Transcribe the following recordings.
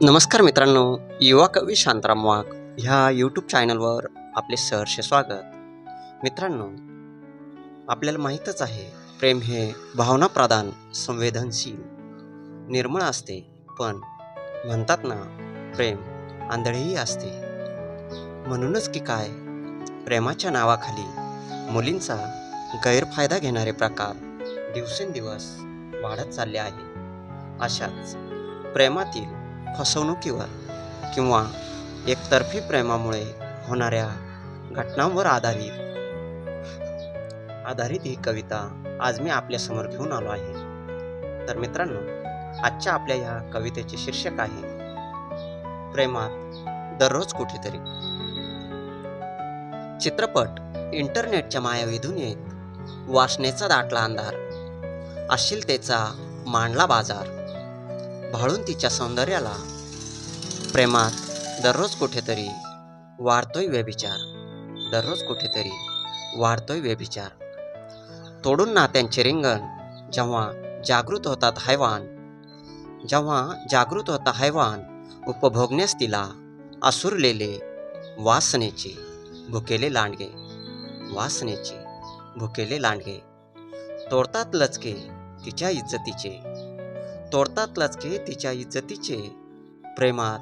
नमस्कार मित्रांनो, युवा कवी शांताराम वाघ ह्या यूट्यूब चॅनलवर आपले सहर्ष स्वागत. मित्रांनो, आपल्याला माहीतच आहे, प्रेम हे भावनाप्रधान, संवेदनशील, निर्मळ असते. पण म्हणतात ना, प्रेम आंधळेही असते. म्हणूनच की काय, प्रेमाच्या नावाखाली मुलींचा गैरफायदा घेणारे प्रकार दिवसेंदिवस वाढत चालले आहे. अशाच प्रेमातील फसवणुकीवर किंवा एकतर्फी प्रेमामुळे होणाऱ्या घटनांवर आधारित ही कविता आज मी आपल्या समोर घेऊन आलो आहे. तर मित्रांनो, आजच्या आपल्या ह्या कवितेचे शीर्षक आहे प्रेमात दररोज कुठेतरी. चित्रपट, इंटरनेटच्या मायावी दुनियेत वासनेचा दाटला अंधार, अश्लीलतेचा मांडला बाजार, भाळून तिच्या सौंदर्याला प्रेमात दररोज कुठेतरी वाढतोय व्यभिचार, दररोज कुठेतरी वाढतोय व्यभिचार. तोडून नात्यांचे रिंगण जेव्हा जागृत होतात हैवान, उपभोगण्यास तिला आसुरलेले वासनेचे भुकेले लांडगे तोडतात लचके तिच्या इज्जतीचे, प्रेमात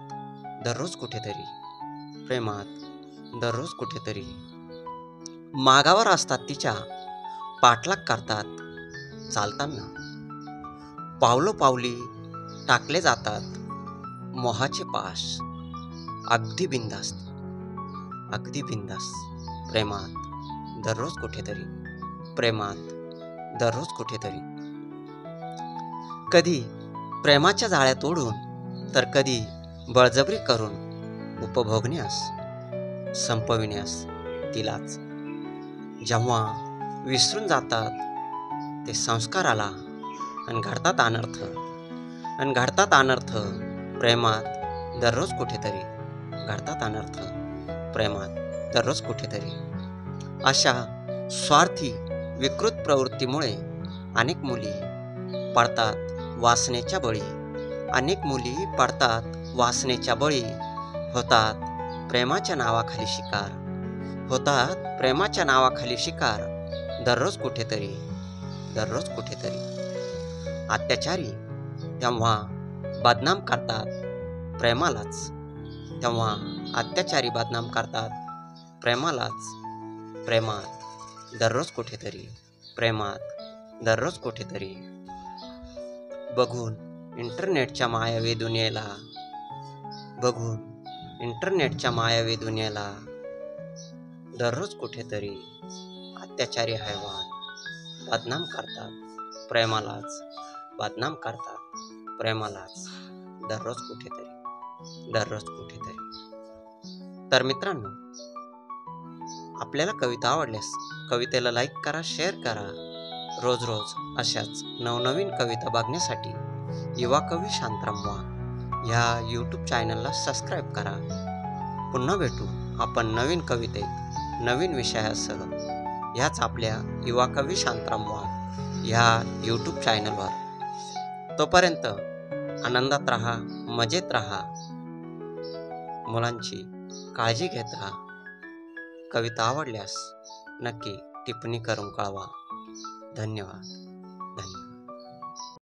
दररोज कुठेतरी मागावर असतात तिच्या, पाठलाग करतात चालताना, पावलोपावली टाकले जातात मोहाचे पाश, अगदी बिनधास्त, प्रेमात दररोज कुठेतरी. कधी प्रेमाच्या जाळ्यात ओढून, तर कधी बळजबरी करून उपभोगण्यास संपविण्यास तिलाच. जेव्हा विसरून जातात ते संस्काराला आणि घडतात अनर्थ, प्रेमात दररोज कुठेतरी. अशा स्वार्थी विकृत प्रवृत्तीमुळे अनेक मुली पडतात वासनेच्या बळी, होतात प्रेमाच्या नावाखाली शिकार, दररोज कुठेतरी. अत्याचारी तेव्हा बदनाम करतात प्रेमालाच, प्रेमात दररोज कुठेतरी. बघून इंटरनेटच्या मायावी दुनियेला दररोज कुठेतरी अत्याचारी हैवान बदनाम करतात प्रेमालाच, दररोज कुठेतरी. तर मित्रांनो, आपल्याला कविता आवडल्यास कवितेला लाईक करा, शेअर करा. रोज अशाच नवनवीन कविता बघण्यासाठी युवा कवी शांताराम वाघ ह्या यूट्यूब चॅनलला सबस्क्राईब करा. पुन्हा भेटू आपण नवीन कवितेत, नवीन विषयासह ह्याच आपल्या युवा कवी शांताराम वाघ ह्या यूट्यूब चॅनलवर. तोपर्यंत आनंदात राहा, मजेत राहा, मुलांची काळजी घेत राहा. कविता आवडल्यास नक्की टिप्पणी करून कळवा. धन्यवाद.